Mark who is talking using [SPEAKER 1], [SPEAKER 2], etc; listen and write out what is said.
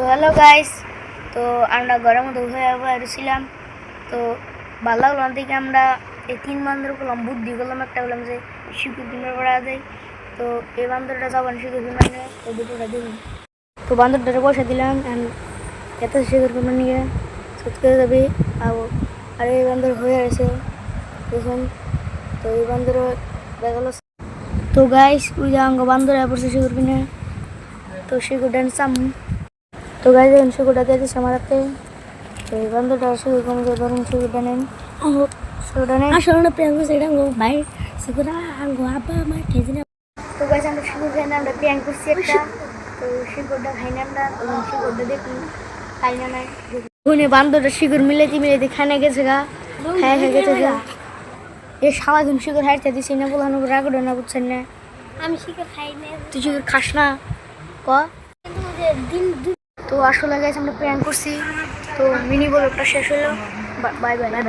[SPEAKER 1] তো hello guys, তো আমরা ঘরের মধ্যে হয়েছিলাম। তো ভালো লাগলো দিকে আমরা এই 3 বান্দর করলাম, বুদ্ধি করলাম, একটা বললাম যে শিখু দিনের পড়া যায়। তো এই বান্দরটা যাবেন শিখু দিন মানে তো দুটোটা দিন। তো বান্দরটারে পয়সা দিলাম এত শিখুর কোনো নিয়ে সুদ করে যাবে। আর এই বান্দর হয়ে আছে দেখুন। তো এই বান্দর দেখা গেল। তো গাইস ওই যে অঙ্গ বান্দর পড়ছে শিখুর কিনে। তো শিখুর ডান্স তো গাইজ এখন শিকুটা দিয়ে দিচ্ছে আমার হাতে। তো এই বান্ধবটা শিকুর কমে ধরুন, শিকুটা নেন, শিকুটা নেন।
[SPEAKER 2] আসলে প্রেম সেটা ভাই শিকুরা আঙ্গো আব্বা আমার খেয়ে না।
[SPEAKER 1] তো গাইজ আমরা শিকুর খাই না, আমরা প্যাং করছি একটা। তো শিকুরটা খাই না আমরা, শিকুরটা দেখুন খাই না নাই দেখুন। এই বান্ধবটা শিকুর মিলাইতে খাই না গেছে গা, খাই গেছে গা। এই সারাদিন শিকুর হাইতে দিছি না, বলানো রাগ উঠে না, বুঝছেন না?
[SPEAKER 2] আমি শিকুর খাই না,
[SPEAKER 1] তুই শিকুর খাস না ক।
[SPEAKER 2] দিন
[SPEAKER 1] তো আসলে গাইজ আমরা প্ল্যান করছি। তো মিনি ব্লগটা শেষ হলো, বাই বাই।